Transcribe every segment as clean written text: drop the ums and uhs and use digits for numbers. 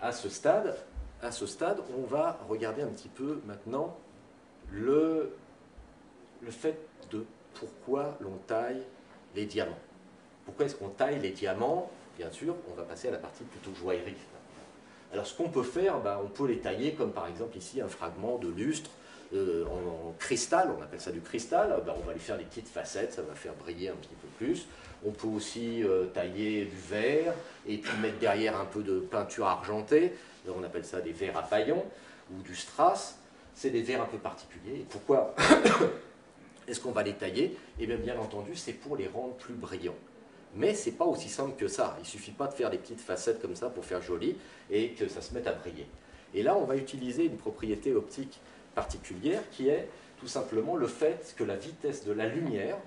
à ce stade, on va regarder un petit peu maintenant le fait de pourquoi l'on taille les diamants. Pourquoi est-ce qu'on taille les diamants? Bien sûr, on va passer à la partie plutôt joaillerie. Alors ce qu'on peut faire, on peut les tailler comme par exemple ici un fragment de lustre en cristal, on appelle ça du cristal, on va lui faire des petites facettes, ça va faire briller un petit peu plus. On peut aussi tailler du verre et puis mettre derrière un peu de peinture argentée, on appelle ça des verres à paillons ou du strass. C'est des verres un peu particuliers. Et pourquoi est-ce qu'on va les tailler? Et bien entendu, c'est pour les rendre plus brillants. Mais ce n'est pas aussi simple que ça. Il ne suffit pas de faire des petites facettes comme ça pour faire joli et que ça se mette à briller. Et là, on va utiliser une propriété optique particulière qui est tout simplement le fait que la vitesse de la lumière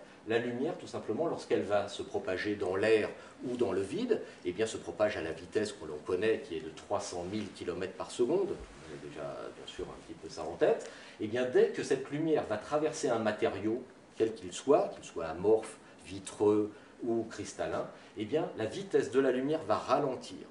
tout simplement, lorsqu'elle va se propager dans l'air ou dans le vide, eh bien, se propage à la vitesse que l'on connaît, qui est de 300 000 km par seconde. On a déjà, bien sûr, un petit peu ça en tête. Eh bien, dès que cette lumière va traverser un matériau, quel qu'il soit amorphe, vitreux ou cristallin, eh bien, la vitesse de la lumière va ralentir.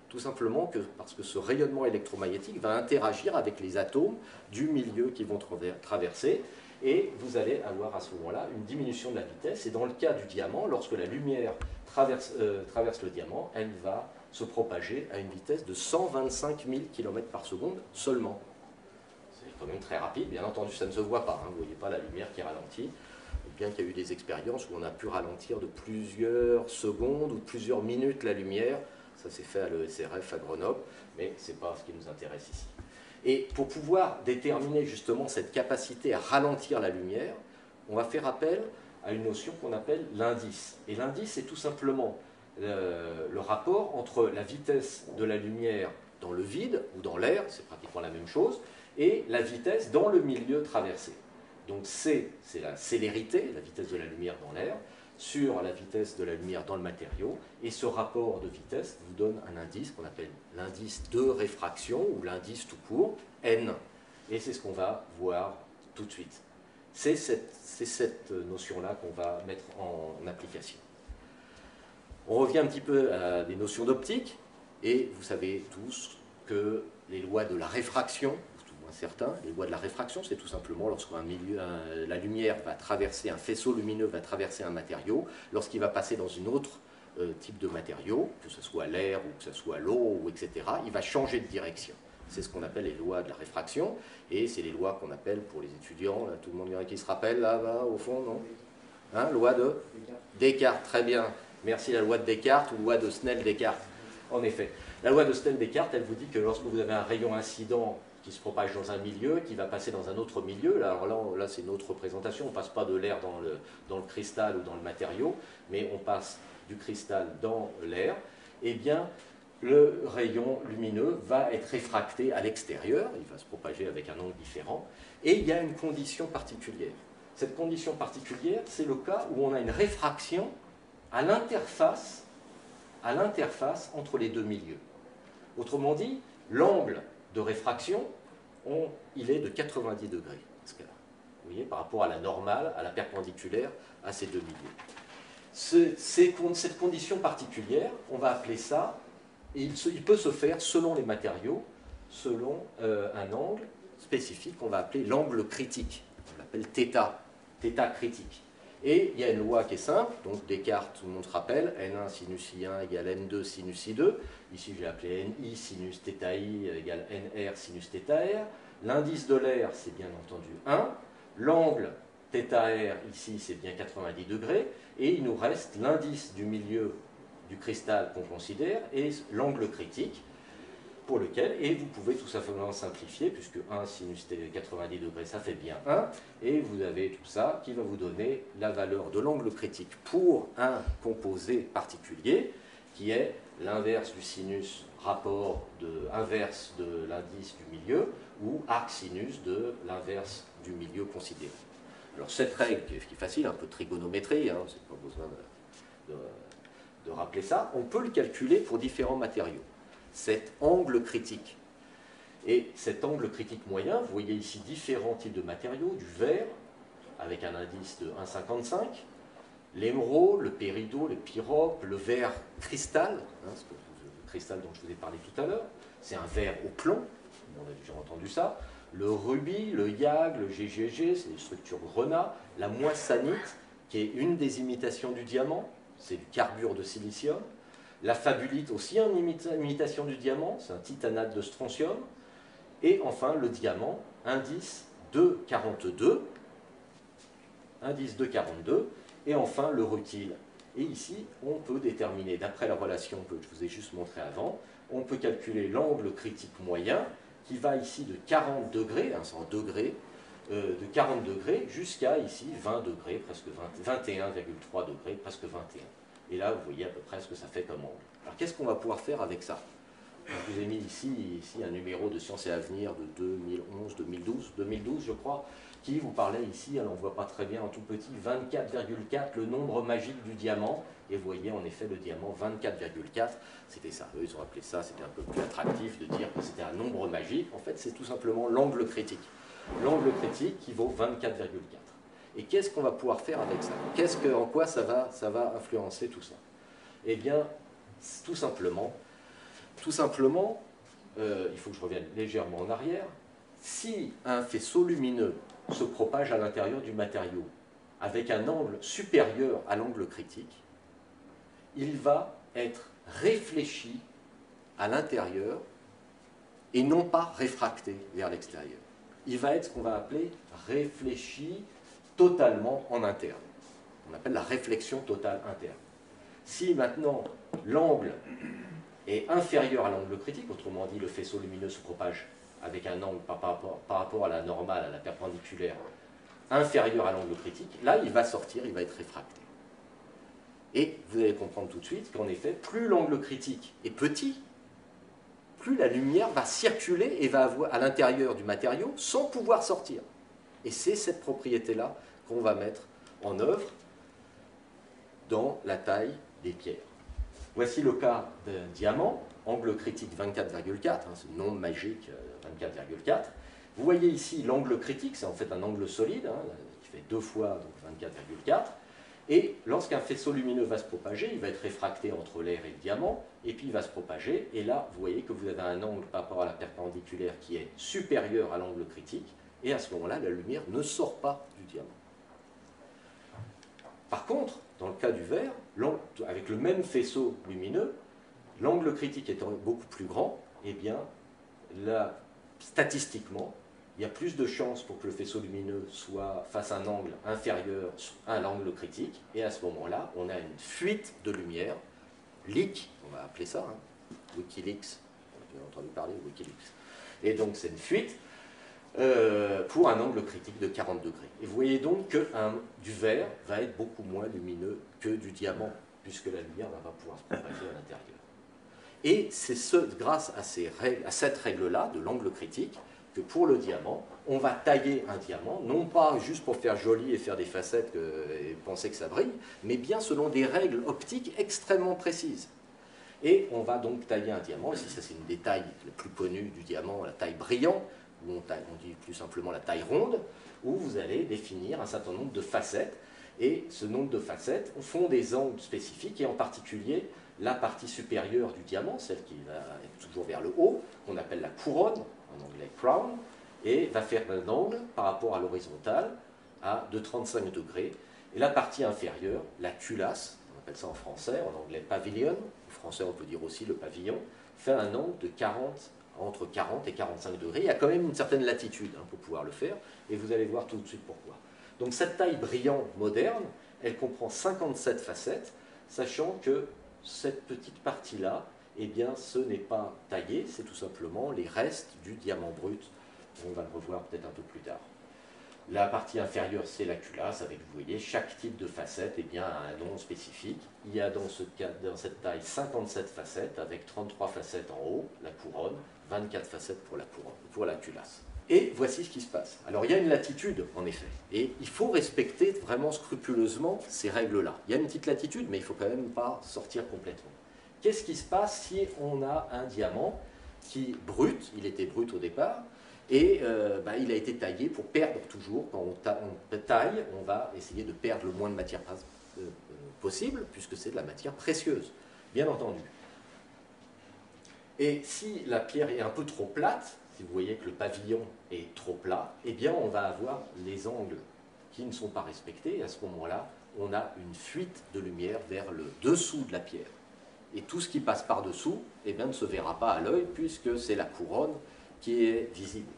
Tout simplement parce que ce rayonnement électromagnétique va interagir avec les atomes du milieu qui vont traverser, et vous allez avoir à ce moment-là une diminution de la vitesse. Et dans le cas du diamant, lorsque la lumière traverse le diamant, elle va se propager à une vitesse de 125 000 km par seconde seulement. C'est quand même très rapide, bien entendu ça ne se voit pas, vous ne voyez pas la lumière qui ralentit, bien qu'il y a eu des expériences où on a pu ralentir de plusieurs secondes ou de plusieurs minutes la lumière. Ça s'est fait à l'ESRF à Grenoble, mais ce n'est pas ce qui nous intéresse ici. Et pour pouvoir déterminer justement cette capacité à ralentir la lumière, on va faire appel à une notion qu'on appelle l'indice. Et l'indice, c'est tout simplement le rapport entre la vitesse de la lumière dans le vide ou dans l'air, c'est pratiquement la même chose, et la vitesse dans le milieu traversé. Donc C, c'est la célérité, la vitesse de la lumière dans l'air, sur la vitesse de la lumière dans le matériau, et ce rapport de vitesse vous donne un indice qu'on appelle l'indice de réfraction, ou l'indice tout court, N. Et c'est ce qu'on va voir tout de suite. C'est cette notion-là qu'on va mettre en application. On revient un petit peu à des notions d'optique, et vous savez tous que les lois de la réfraction, certains, les lois de la réfraction, c'est tout simplement lorsque la lumière va traverser, un faisceau lumineux va traverser un matériau, lorsqu'il va passer dans une autre type de matériau, que ce soit l'air ou que ce soit l'eau, etc., il va changer de direction. C'est ce qu'on appelle les lois de la réfraction, et c'est les lois qu'on appelle pour les étudiants, là, tout le monde qui se rappelle là-bas au fond, non? Loi de Descartes, très bien. Merci, la loi de Descartes ou loi de Snell-Descartes. En effet, la loi de Snell-Descartes, elle vous dit que lorsque vous avez un rayon incident qui se propage dans un milieu, qui va passer dans un autre milieu. Alors là c'est une autre représentation, on ne passe pas de l'air dans le cristal ou dans le matériau, mais on passe du cristal dans l'air. Eh bien, le rayon lumineux va être réfracté à l'extérieur, il va se propager avec un angle différent, et il y a une condition particulière. Cette condition particulière, c'est le cas où on a une réfraction à l'interface entre les deux milieux. Autrement dit, l'angle de réfraction, il est de 90 degrés, dans ce cas-là. Vous voyez, par rapport à la normale, à la perpendiculaire, à ces deux milieux. Cette condition particulière, on va appeler ça, et il peut se faire selon les matériaux, selon un angle spécifique qu'on va appeler l'angle critique. On l'appelle θ critique. Et il y a une loi qui est simple, donc Descartes, tout le monde se rappelle, N1 sinus I1 égale N2 sinus I2. Ici, j'ai appelé NI sinus θI égale NR sinus θR. L'indice de l'air, c'est bien entendu 1. L'angle θR, ici, c'est bien 90 degrés. Et il nous reste l'indice du milieu du cristal qu'on considère et l'angle critique pour lequel, et vous pouvez tout simplement simplifier, puisque 1 sinus 90 degrés, ça fait bien 1, et vous avez tout ça qui va vous donner la valeur de l'angle critique pour un composé particulier, qui est l'inverse du sinus rapport inverse de l'indice du milieu, ou arc sinus de l'inverse du milieu considéré. Alors cette règle, qui est facile, un peu de trigonométrie, c'est pas besoin de rappeler ça, on peut le calculer pour différents matériaux. Cet angle critique. Et cet angle critique moyen, vous voyez ici différents types de matériaux, du verre, avec un indice de 1,55, l'émeraude, le péridot, le pyrope, le verre cristal, ce que vous cristal dont je vous ai parlé tout à l'heure. C'est un verre au plomb, on a déjà entendu ça. Le rubis, le YAG, le GGG, c'est des structures grenat. La moissanite, qui est une des imitations du diamant, c'est du carbure de silicium. La fabulite, aussi une imitation du diamant, c'est un titanate de strontium. Et enfin, le diamant, indice 242. Indice 242. Et enfin, le rutile. Et ici, on peut déterminer, d'après la relation que je vous ai juste montrée avant, on peut calculer l'angle critique moyen, qui va ici de 40 degrés, c'est en degrés, de 40 degrés jusqu'à ici 20 degrés, presque 21,3 degrés, presque 21. Et là, vous voyez à peu près ce que ça fait comme angle. Alors, qu'est-ce qu'on va pouvoir faire avec ça? Je vous ai mis ici un numéro de Sciences et Avenir de 2012, je crois, qui vous parlait ici, alors on ne voit pas très bien en tout petit, 24,4, le nombre magique du diamant. Et vous voyez en effet le diamant 24,4, c'était ça. Eux, ils ont appelé ça, c'était un peu plus attractif de dire que c'était un nombre magique. En fait, c'est tout simplement l'angle critique. L'angle critique qui vaut 24,4. Et qu'est-ce qu'on va pouvoir faire avec ça? En quoi ça va influencer tout ça? Eh bien, tout simplement, il faut que je revienne légèrement en arrière. Si un faisceau lumineux se propage à l'intérieur du matériau avec un angle supérieur à l'angle critique, il va être réfléchi à l'intérieur et non pas réfracté vers l'extérieur. Il va être ce qu'on va appeler réfléchi totalement en interne. On appelle la réflexion totale interne. Si maintenant l'angle est inférieur à l'angle critique, autrement dit le faisceau lumineux se propage avec un angle par rapport à la normale, à la perpendiculaire, inférieur à l'angle critique, là il va sortir, il va être réfracté. Et vous allez comprendre tout de suite qu'en effet, plus l'angle critique est petit, plus la lumière va circuler et va avoir à l'intérieur du matériau sans pouvoir sortir. Et c'est cette propriété-là qu'on va mettre en œuvre dans la taille des pierres. Voici le cas d'un diamant, angle critique 24,4, c'est le nombre magique 24,4. Vous voyez ici l'angle critique, c'est en fait un angle solide, qui fait 2 fois 24,4. Et lorsqu'un faisceau lumineux va se propager, il va être réfracté entre l'air et le diamant, et puis il va se propager, et là, vous voyez que vous avez un angle par rapport à la perpendiculaire qui est supérieur à l'angle critique, et à ce moment-là, la lumière ne sort pas du diamant. Par contre, dans le cas du verre, avec le même faisceau lumineux, l'angle critique étant beaucoup plus grand, eh bien, là, statistiquement, il y a plus de chances pour que le faisceau lumineux soit face à un angle inférieur à l'angle critique, et à ce moment-là, on a une fuite de lumière, leak, on va appeler ça, Wikileaks, vous avez entendu parler de Wikileaks. Et donc c'est une fuite pour un angle critique de 40 degrés. Et vous voyez donc que du verre va être beaucoup moins lumineux que du diamant, puisque la lumière ne va pas pouvoir se propager à l'intérieur. Et c'est grâce à cette règle-là, de l'angle critique, que pour le diamant, on va tailler un diamant, non pas juste pour faire joli et faire des facettes et penser que ça brille, mais bien selon des règles optiques extrêmement précises. Et on va donc tailler un diamant, ici ça c'est une des tailles les plus connues du diamant, la taille brillant, où on dit plus simplement la taille ronde, où vous allez définir un certain nombre de facettes, et ce nombre de facettes font des angles spécifiques, et en particulier la partie supérieure du diamant, celle qui va être toujours vers le haut, qu'on appelle la couronne, en anglais crown, et va faire un angle par rapport à l'horizontale de 35 degrés. Et la partie inférieure, la culasse, on appelle ça en français, en anglais pavilion, en français on peut dire aussi le pavillon, fait un angle de entre 40 et 45 degrés. Il y a quand même une certaine latitude pour pouvoir le faire, et vous allez voir tout de suite pourquoi. Donc cette taille brillante moderne, elle comprend 57 facettes, sachant que cette petite partie-là, eh bien, ce n'est pas taillé, c'est tout simplement les restes du diamant brut. On va le revoir peut-être un peu plus tard. La partie inférieure, c'est la culasse, avec, vous voyez, chaque type de facette eh bien, a un nom spécifique. Il y a dans cette taille 57 facettes, avec 33 facettes en haut, la couronne, 24 facettes pour la couronne, pour la culasse. Et voici ce qui se passe. Alors il y a une latitude, en effet, et il faut respecter vraiment scrupuleusement ces règles-là. Il y a une petite latitude, mais il ne faut quand même pas sortir complètement. Qu'est-ce qui se passe si on a un diamant qui est brut, il était brut au départ, et il a été taillé pour perdre toujours. Quand on taille, on va essayer de perdre le moins de matière possible, puisque c'est de la matière précieuse, bien entendu. Et si la pierre est un peu trop plate, si vous voyez que le pavillon est trop plat, eh bien on va avoir les angles qui ne sont pas respectés, et à ce moment-là, on a une fuite de lumière vers le dessous de la pierre. Et tout ce qui passe par-dessous, eh bien, ne se verra pas à l'œil, puisque c'est la couronne qui est visible.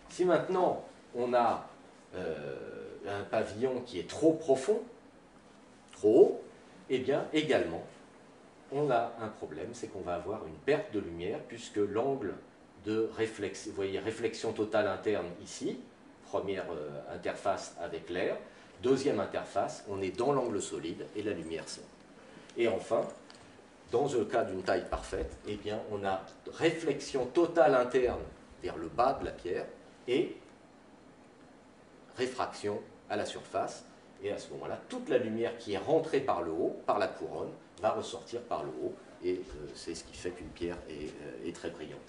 Si maintenant on a un pavillon qui est trop profond, trop haut, eh bien également, on a un problème, c'est qu'on va avoir une perte de lumière, puisque l'angle de réflexion, vous voyez, réflexion totale interne ici, première interface avec l'air, deuxième interface, on est dans l'angle solide et la lumière sort. Et enfin, dans le cas d'une taille parfaite, eh bien, on a réflexion totale interne vers le bas de la pierre et réfraction à la surface. Et à ce moment-là, toute la lumière qui est rentrée par le haut, par la couronne, va ressortir par le haut. Et c'est ce qui fait qu'une pierre est très brillante.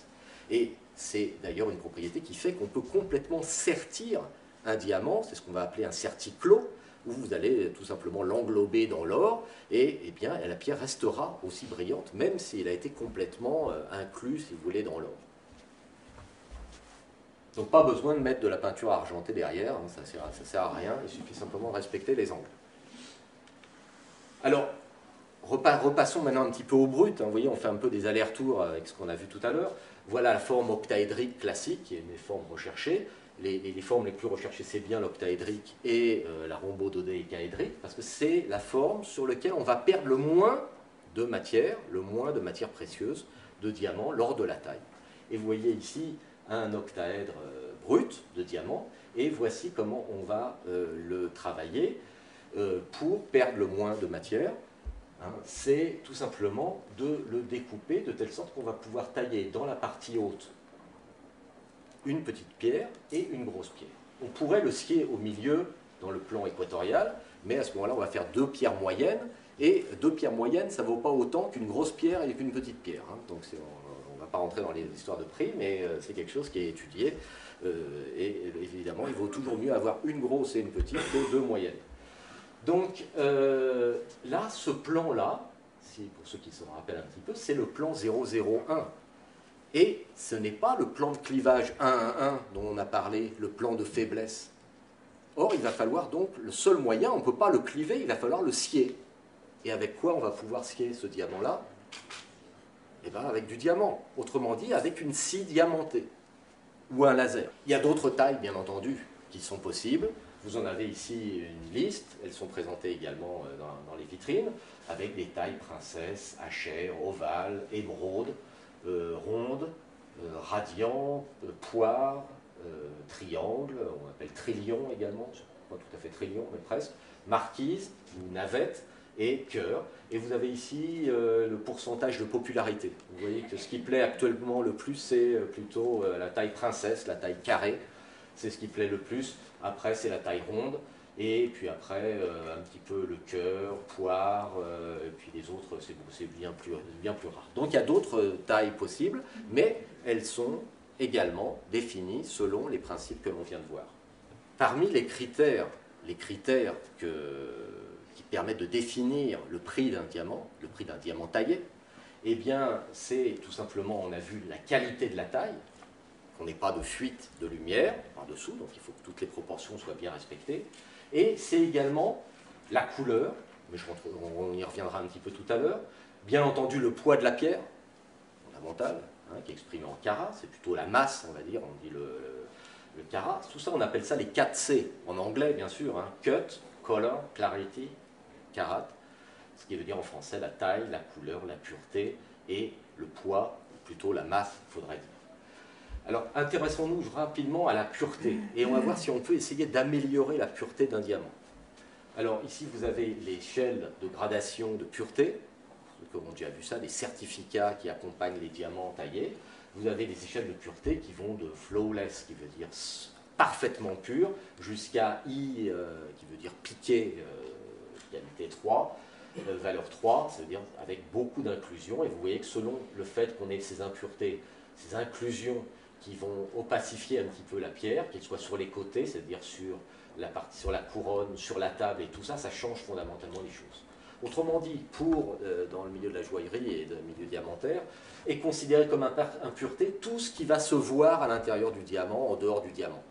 Et c'est d'ailleurs une propriété qui fait qu'on peut complètement sertir un diamant, c'est ce qu'on va appeler un serticlos, où vous allez tout simplement l'englober dans l'or, et eh bien, la pierre restera aussi brillante, même s'il a été complètement inclus, si vous voulez, dans l'or. Donc pas besoin de mettre de la peinture argentée derrière, hein, ça sert à rien, il suffit simplement de respecter les angles. Alors, repassons maintenant un petit peu au brut, hein, vous voyez, on fait un peu des allers-retours avec ce qu'on a vu tout à l'heure. Voilà la forme octaédrique classique, qui est une des formes recherchées. Les formes les plus recherchées, c'est bien l'octaédrique et la rhombo-dodécaédrique, parce que c'est la forme sur laquelle on va perdre le moins de matière précieuse, de diamant, lors de la taille. Et vous voyez ici un octaèdre brut de diamant, et voici comment on va le travailler pour perdre le moins de matière. Hein, c'est tout simplement de le découper de telle sorte qu'on va pouvoir tailler dans la partie haute une petite pierre et une grosse pierre. On pourrait le scier au milieu dans le plan équatorial, mais à ce moment-là, on va faire deux pierres moyennes, et deux pierres moyennes, ça ne vaut pas autant qu'une grosse pierre et qu'une petite pierre. Hein. Donc on ne va pas rentrer dans les histoires de prix, mais c'est quelque chose qui est étudié, et évidemment, il vaut toujours mieux avoir une grosse et une petite que deux moyennes. Donc là, ce plan-là, pour ceux qui se rappellent un petit peu, c'est le plan 001. Et ce n'est pas le plan de clivage 1-1-1 dont on a parlé, le plan de faiblesse. Or, il va falloir donc, le seul moyen, on ne peut pas le cliver, il va falloir le scier. Et avec quoi on va pouvoir scier ce diamant-là? Eh bien, avec du diamant. Autrement dit, avec une scie diamantée ou un laser. Il y a d'autres tailles, bien entendu, qui sont possibles. Vous en avez ici une liste, elles sont présentées également dans les vitrines, avec des tailles princesse, hachère, ovale, émeraude, ronde, radiant, poire, triangle, on appelle trillion également, pas tout à fait trillion, mais presque, marquise, ou navette, et cœur. Et vous avez ici le pourcentage de popularité. Vous voyez que ce qui plaît actuellement le plus, c'est plutôt la taille princesse, la taille carrée. C'est ce qui plaît le plus. Après, c'est la taille ronde. Et puis après, un petit peu le cœur, poire, et puis les autres, c'est bien plus rare. Donc il y a d'autres tailles possibles, mais elles sont également définies selon les principes que l'on vient de voir. Parmi les critères qui permettent de définir le prix d'un diamant taillé, eh bien, c'est tout simplement, on a vu la qualité de la taille, qu'on n'ait pas de fuite de lumière par-dessous, donc il faut que toutes les proportions soient bien respectées. Et c'est également la couleur, mais on y reviendra un petit peu tout à l'heure. Bien entendu, le poids de la pierre, fondamental, hein, qui est exprimé en carats, c'est plutôt la masse, on va dire, on dit le carat. Tout ça, on appelle ça les 4 C, en anglais, bien sûr, hein, cut, color, clarity, carat, ce qui veut dire en français la taille, la couleur, la pureté, et le poids, ou plutôt la masse, il faudrait dire. Alors, intéressons-nous rapidement à la pureté, et on va voir si on peut essayer d'améliorer la pureté d'un diamant. Alors, ici, vous avez l'échelle de gradation de pureté, ceux qui ont déjà vu ça, les certificats qui accompagnent les diamants taillés. Vous avez des échelles de pureté qui vont de flawless, qui veut dire parfaitement pur, jusqu'à I, qui veut dire piqué, qualité 3, valeur 3, c'est-à-dire avec beaucoup d'inclusion, et vous voyez que selon le fait qu'on ait ces impuretés, ces inclusions, qui vont opacifier un petit peu la pierre, qu'elle soit sur les côtés, c'est-à-dire sur la couronne, sur la table et tout ça, ça change fondamentalement les choses. Autrement dit, dans le milieu de la joaillerie et dans le milieu diamantaire, est considéré comme impureté tout ce qui va se voir à l'intérieur du diamant, en dehors du diamant.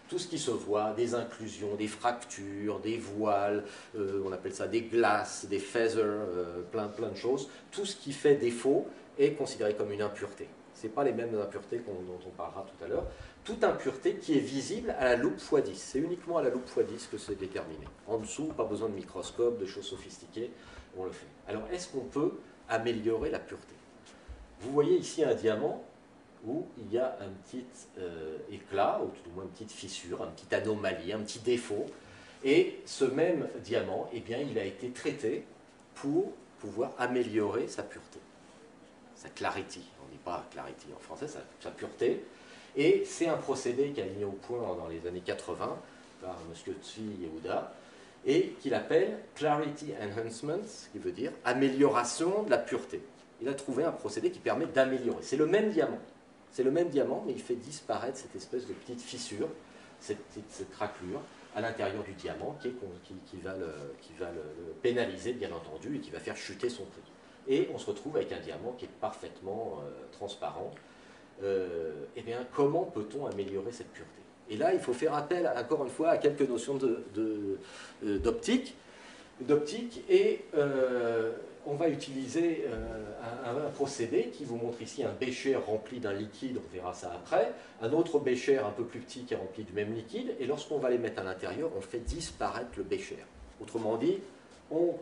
Tout ce qui se voit, des inclusions, des fractures, des voiles, on appelle ça des glaces, des feathers, plein de choses. Tout ce qui fait défaut est considéré comme une impureté. Ce n'est pas les mêmes impuretés dont on parlera tout à l'heure. Toute impureté qui est visible à la loupe x10. C'est uniquement à la loupe x10 que c'est déterminé. En dessous, pas besoin de microscope, de choses sophistiquées, on le fait. Alors, est-ce qu'on peut améliorer la pureté? Vous voyez ici un diamant où il y a un petit éclat, ou tout au moins une petite fissure, une petite anomalie, un petit défaut. Et ce même diamant, eh bien, il a été traité pour pouvoir améliorer sa pureté, sa clarity. On ne dit pas clarity en français, sa pureté. Et c'est un procédé qui a mis au point dans les années 80 par M. Tsuji Yehuda, et qu'il appelle Clarity Enhancement, ce qui veut dire amélioration de la pureté. Il a trouvé un procédé qui permet d'améliorer. C'est le même diamant. C'est le même diamant, mais il fait disparaître cette espèce de petite fissure, cette craquelure à l'intérieur du diamant qui va le pénaliser, bien entendu, et qui va faire chuter son prix. Et on se retrouve avec un diamant qui est parfaitement transparent. Eh bien, comment peut-on améliorer cette pureté? Et là, il faut faire appel, encore une fois, à quelques notions d'optique. Et on va utiliser un procédé qui vous montre ici un bécher rempli d'un liquide, on verra ça après, un autre bécher un peu plus petit qui est rempli du même liquide, et lorsqu'on va les mettre à l'intérieur, on fait disparaître le bécher. Autrement dit,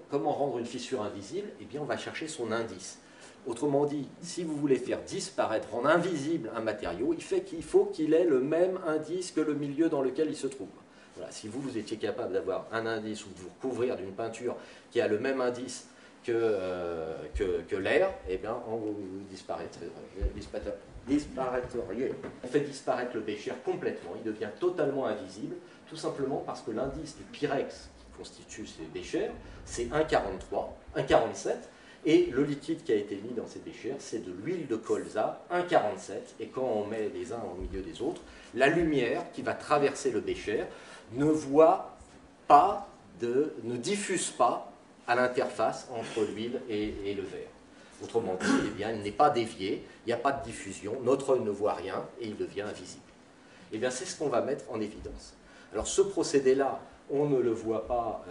comment rendre une fissure invisible? Eh bien, on va chercher son indice. Autrement dit, si vous voulez faire disparaître, rendre invisible un matériau, il faut qu'il ait le même indice que le milieu dans lequel il se trouve. Voilà, si vous étiez capable d'avoir un indice ou de vous recouvrir d'une peinture qui a le même indice que l'air, eh bien, vous disparaîtriez. On fait disparaître le bécher complètement, il devient totalement invisible, tout simplement parce que l'indice du pyrex qui constitue ces béchers, c'est 1,43, 1,47, et le liquide qui a été mis dans ces béchers, c'est de l'huile de colza, 1,47, et quand on met les uns au milieu des autres, la lumière qui va traverser le bécher ne diffuse pas à l'interface entre l'huile et le verre. Autrement dit, eh bien, il n'est pas dévié, il n'y a pas de diffusion, notre œil ne voit rien et il devient invisible. Eh bien, c'est ce qu'on va mettre en évidence. Alors, ce procédé-là, on ne le voit pas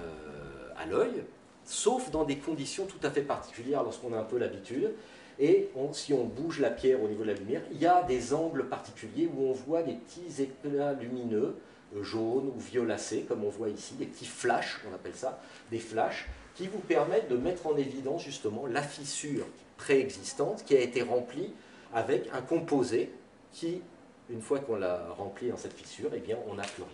à l'œil, sauf dans des conditions tout à fait particulières lorsqu'on a un peu l'habitude. Et si on bouge la pierre au niveau de la lumière, il y a des angles particuliers où on voit des petits éclats lumineux, jaunes ou violacés, comme on voit ici, des petits flashs, on appelle ça, des flashs, qui vous permettent de mettre en évidence justement la fissure préexistante qui a été remplie avec un composé qui, une fois qu'on l'a rempli dans cette fissure, eh bien, on n'a plus rien.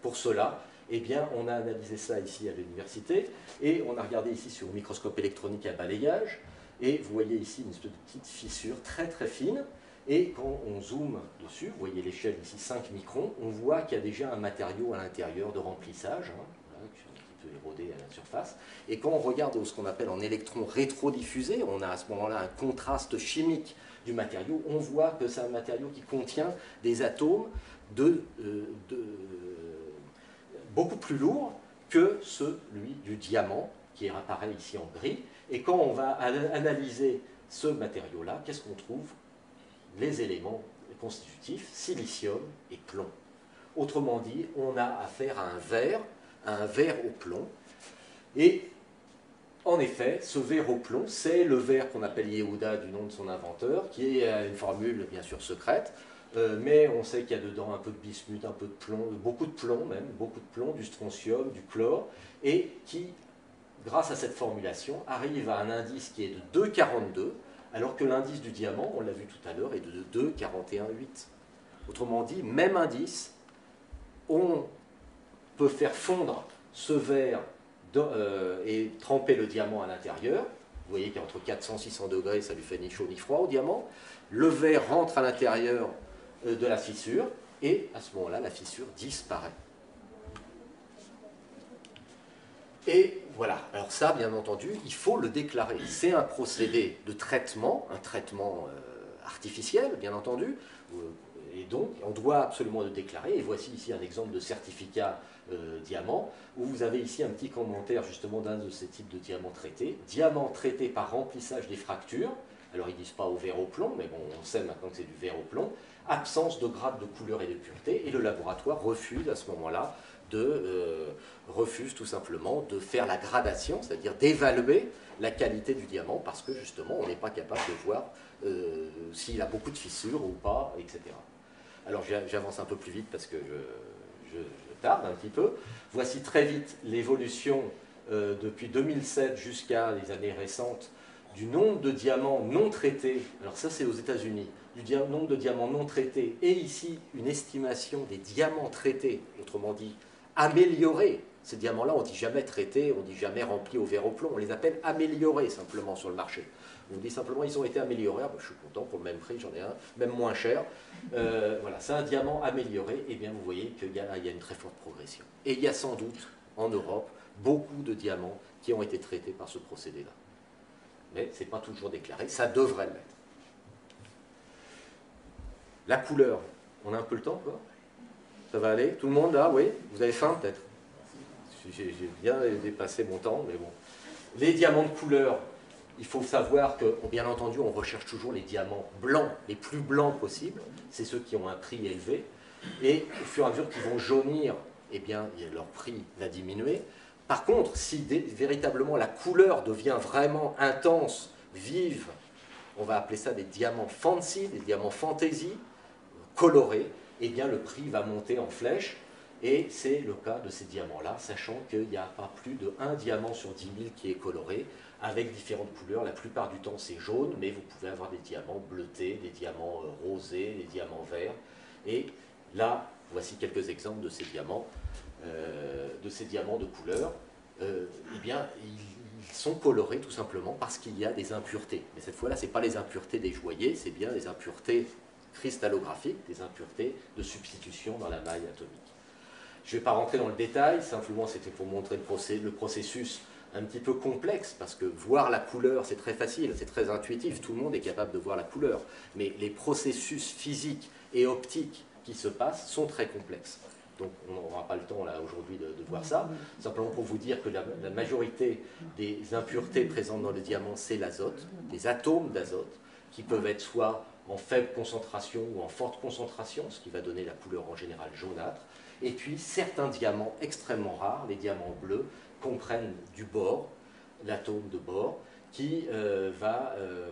Pour cela, eh bien, on a analysé ça ici à l'université et on a regardé ici sur le microscope électronique à balayage et vous voyez ici une espèce de petite fissure très très fine et quand on zoome dessus, vous voyez l'échelle ici 5 microns, on voit qu'il y a déjà un matériau à l'intérieur de remplissage, voilà, qui est un petit peu érodé à la surface, et quand on regarde ce qu'on appelle en électrons rétrodiffusés, on a à ce moment-là un contraste chimique du matériau, on voit que c'est un matériau qui contient des atomes beaucoup plus lourd que celui du diamant, qui apparaît ici en gris. Et quand on va analyser ce matériau-là, qu'est-ce qu'on trouve? Les éléments constitutifs, silicium et plomb. Autrement dit, on a affaire à un verre au plomb. Et en effet, ce verre au plomb, c'est le verre qu'on appelle Yehuda du nom de son inventeur, qui est une formule bien sûr secrète, mais on sait qu'il y a dedans un peu de bismuth, un peu de plomb, beaucoup de plomb même, beaucoup de plomb, du strontium, du chlore, et qui, grâce à cette formulation, arrive à un indice qui est de 2,42, alors que l'indice du diamant, on l'a vu tout à l'heure, est de 2,41,8. Autrement dit, même indice, on peut faire fondre ce verre et tremper le diamant à l'intérieur. Vous voyez qu'entre 400 et 600 degrés, ça lui fait ni chaud ni froid au diamant. Le verre rentre à l'intérieur de la fissure, et à ce moment-là, la fissure disparaît. Et voilà, alors ça, bien entendu, il faut le déclarer. C'est un procédé de traitement, un traitement artificiel, bien entendu, et donc, on doit absolument le déclarer. Et voici ici un exemple de certificat diamant, où vous avez ici un petit commentaire justement d'un de ces types de diamants traités. Diamant traité par remplissage des fractures. Alors, ils ne disent pas au verre au plomb, mais bon, on sait maintenant que c'est du verre au plomb. Absence de grade de couleur et de pureté. Et le laboratoire refuse à ce moment-là refuse tout simplement de faire la gradation, c'est-à-dire d'évaluer la qualité du diamant, parce que justement, on n'est pas capable de voir s'il a beaucoup de fissures ou pas, etc. Alors j'avance un peu plus vite parce que je tarde un petit peu. Voici très vite l'évolution depuis 2007 jusqu'à les années récentes du nombre de diamants non traités. Alors ça c'est aux États-Unis, du nombre de diamants non traités, et ici une estimation des diamants traités, autrement dit améliorés. Ces diamants-là, on ne dit jamais traités, on ne dit jamais remplis au verre au plomb, on les appelle améliorés simplement sur le marché. On dit simplement ils ont été améliorés, ah, ben, je suis content, pour le même prix, j'en ai un, même moins cher. Voilà, c'est un diamant amélioré, et bien vous voyez qu'il y a une très forte progression. Et il y a sans doute, en Europe, beaucoup de diamants qui ont été traités par ce procédé-là. Mais ce n'est pas toujours déclaré, ça devrait l'être. La couleur, on a un peu le temps, quoi? Ça va aller? Tout le monde là, oui? Vous avez faim peut-être? J'ai bien dépassé mon temps, mais bon. Les diamants de couleur, il faut savoir que, bien entendu, on recherche toujours les diamants blancs, les plus blancs possibles. C'est ceux qui ont un prix élevé. Et au fur et à mesure qu'ils vont jaunir, eh bien, leur prix va diminuer. Par contre, si véritablement la couleur devient vraiment intense, vive, on va appeler ça des diamants fancy, des diamants fantasy, colorés, eh bien le prix va monter en flèche. Et c'est le cas de ces diamants-là, sachant qu'il n'y a pas plus de 1 diamant sur 10 000 qui est coloré, avec différentes couleurs. La plupart du temps, c'est jaune, mais vous pouvez avoir des diamants bleutés, des diamants rosés, des diamants verts. Et là, voici quelques exemples de ces diamants de couleur. Eh bien, ils sont colorés tout simplement parce qu'il y a des impuretés. Mais cette fois-là, ce n'est pas les impuretés des joailliers, c'est bien les impuretés cristallographiques, des impuretés de substitution dans la maille atomique. Je ne vais pas rentrer dans le détail, simplement c'était pour montrer le processus un petit peu complexe, parce que voir la couleur, c'est très facile, c'est très intuitif, tout le monde est capable de voir la couleur, mais les processus physiques et optiques qui se passent sont très complexes. Donc on n'aura pas le temps là aujourd'hui de voir ça, simplement pour vous dire que la majorité des impuretés présentes dans le diamant, c'est l'azote, des atomes d'azote, qui peuvent être soit en faible concentration ou en forte concentration, ce qui va donner la couleur en général jaunâtre. Et puis certains diamants extrêmement rares, les diamants bleus, comprennent du bore, l'atome de bore, qui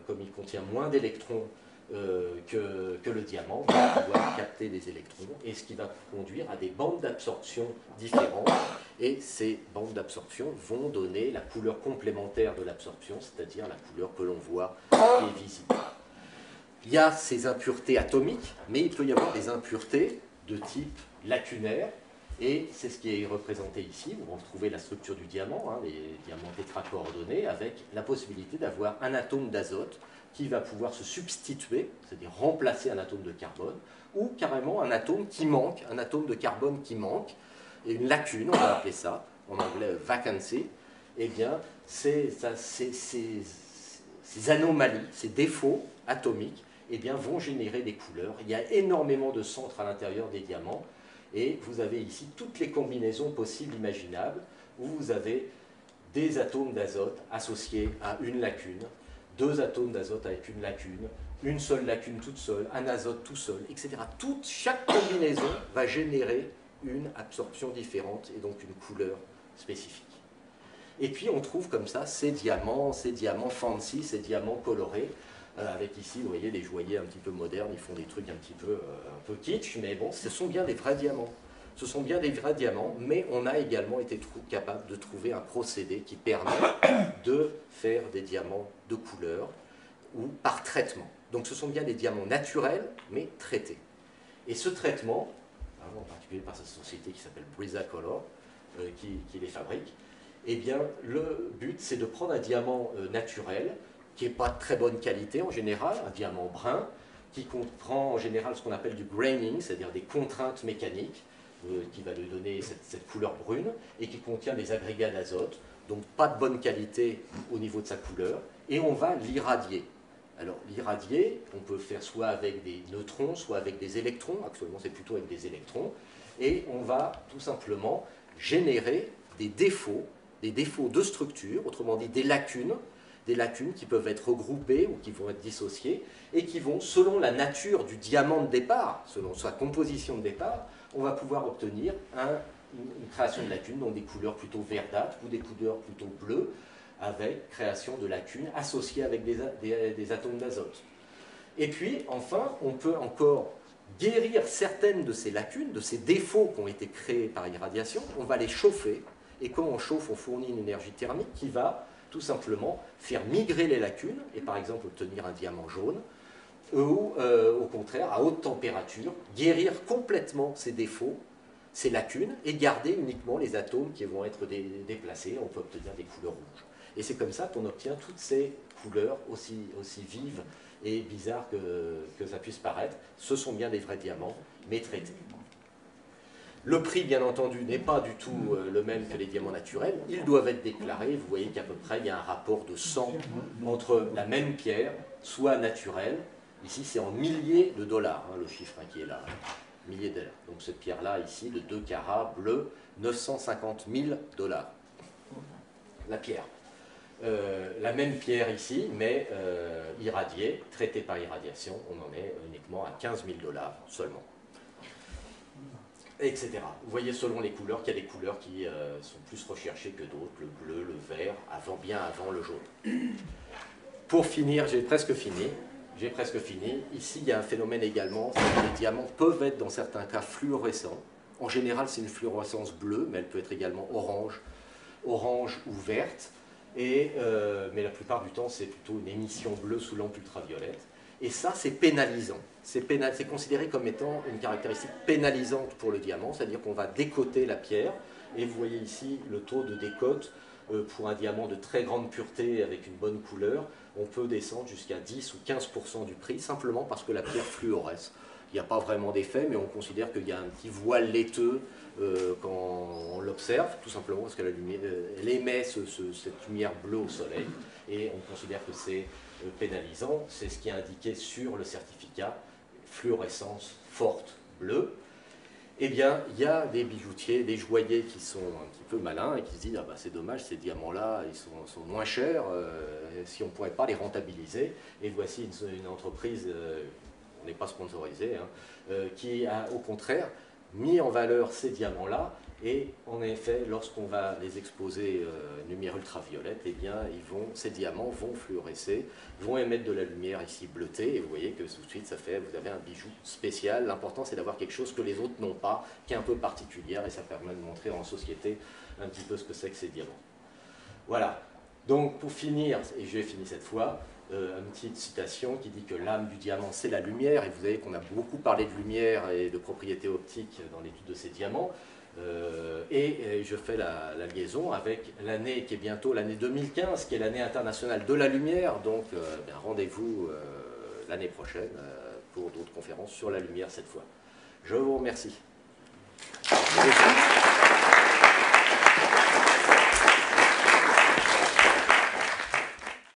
comme il contient moins d'électrons que le diamant, va pouvoir capter des électrons, et ce qui va conduire à des bandes d'absorption différentes. Et ces bandes d'absorption vont donner la couleur complémentaire de l'absorption, c'est-à-dire la couleur que l'on voit qui est visible. Il y a ces impuretés atomiques, mais il peut y avoir des impuretés de type lacunaire, et c'est ce qui est représenté ici. Vous retrouvez la structure du diamant, hein, les diamants tétracoordonnés, avec la possibilité d'avoir un atome d'azote qui va pouvoir se substituer, c'est-à-dire remplacer un atome de carbone, ou carrément un atome qui manque, un atome de carbone qui manque, et une lacune, on va appeler ça, en anglais vacancy. Eh bien, ces anomalies, ces défauts atomiques, eh bien, vont générer des couleurs. Il y a énormément de centres à l'intérieur des diamants, et vous avez ici toutes les combinaisons possibles, imaginables, où vous avez des atomes d'azote associés à une lacune, 2 atomes d'azote avec une lacune, une seule lacune toute seule, un azote tout seul, etc. Chaque combinaison va générer une absorption différente et donc une couleur spécifique. Et puis on trouve comme ça ces diamants fancy, ces diamants colorés, avec ici, vous voyez, les joailliers un petit peu modernes, ils font des trucs un peu kitsch, mais bon, ce sont bien des vrais diamants. Ce sont bien des vrais diamants, mais on a également été capable de trouver un procédé qui permet de faire des diamants de couleur ou par traitement. Donc ce sont bien des diamants naturels, mais traités. Et ce traitement, en particulier par cette société qui s'appelle Brisacolor, qui les fabrique, eh bien, le but, c'est de prendre un diamant naturel, qui n'est pas de très bonne qualité en général, un diamant brun, qui comprend en général ce qu'on appelle du graining, c'est-à-dire des contraintes mécaniques, qui va lui donner cette couleur brune, et qui contient des agrégats d'azote, donc pas de bonne qualité au niveau de sa couleur, et on va l'irradier. Alors l'irradié, on peut faire soit avec des neutrons, soit avec des électrons. Actuellement, c'est plutôt avec des électrons. Et on va tout simplement générer des défauts de structure, autrement dit des lacunes qui peuvent être regroupées ou qui vont être dissociées, et qui vont, selon la nature du diamant de départ, selon sa composition de départ, on va pouvoir obtenir une création de lacunes, donc des couleurs plutôt verdâtres ou des couleurs plutôt bleues, avec création de lacunes associées avec des atomes d'azote. Et puis, enfin, on peut encore guérir certaines de ces lacunes, de ces défauts qui ont été créés par irradiation. On va les chauffer, et quand on chauffe, on fournit une énergie thermique qui va tout simplement faire migrer les lacunes, et par exemple obtenir un diamant jaune, ou au contraire, à haute température, guérir complètement ces défauts, ces lacunes, et garder uniquement les atomes qui vont être déplacés. On peut obtenir des couleurs rouges. Et c'est comme ça qu'on obtient toutes ces couleurs aussi vives et bizarres que ça puisse paraître. Ce sont bien des vrais diamants, mais traités. Le prix, bien entendu, n'est pas du tout le même que les diamants naturels. Ils doivent être déclarés. Vous voyez qu'à peu près, il y a un rapport de 100 entre la même pierre, soit naturelle. Ici, c'est en milliers de dollars, hein, le chiffre qui est là. Milliers de dollars. Donc cette pierre-là, ici, de 2 carats bleu, 950 000 $. La pierre. La même pierre ici, mais irradiée, traitée par irradiation, on en est uniquement à 15 000 $ seulement. Etc. Vous voyez selon les couleurs qu'il y a des couleurs qui sont plus recherchées que d'autres, le bleu, le vert, bien avant le jaune. Pour finir, j'ai presque fini. Ici, il y a un phénomène également, c'est que les diamants peuvent être dans certains cas fluorescents. En général, c'est une fluorescence bleue, mais elle peut être également orange ou verte. Mais la plupart du temps, c'est plutôt une émission bleue sous lampe ultraviolette. Et ça, c'est pénalisant. C'est considéré comme étant une caractéristique pénalisante pour le diamant, c'est-à-dire qu'on va décoter la pierre. Et vous voyez ici le taux de décote pour un diamant de très grande pureté avec une bonne couleur. On peut descendre jusqu'à 10 ou 15% du prix, simplement parce que la pierre fluoresce. Il n'y a pas vraiment d'effet, mais on considère qu'il y a un petit voile laiteux quand on l'observe, tout simplement parce qu'elle émet cette lumière bleue au soleil, et on considère que c'est pénalisant. C'est ce qui est indiqué sur le certificat, fluorescence forte bleue. Eh bien, il y a des bijoutiers, des joailliers qui sont un petit peu malins et qui se disent « Ah bah c'est dommage, ces diamants-là, ils sont moins chers, si on ne pourrait pas les rentabiliser ». Et voici une entreprise, on n'est pas sponsorisé, hein, qui a au contraire mis en valeur ces diamants-là. Et en effet, lorsqu'on va les exposer lumière ultraviolette, eh bien, ces diamants vont fluorescer, vont émettre de la lumière ici bleutée, et vous voyez que tout de suite, vous avez un bijou spécial. L'important, c'est d'avoir quelque chose que les autres n'ont pas, qui est un peu particulière, et ça permet de montrer en société un petit peu ce que c'est que ces diamants. Voilà. Donc, pour finir, et je vais finir cette fois, une petite citation qui dit que l'âme du diamant, c'est la lumière, et vous savez qu'on a beaucoup parlé de lumière et de propriétés optiques dans l'étude de ces diamants. Et je fais la liaison avec l'année qui est bientôt l'année 2015, qui est l'année internationale de la lumière. Donc rendez-vous l'année prochaine pour d'autres conférences sur la lumière cette fois. Je vous remercie.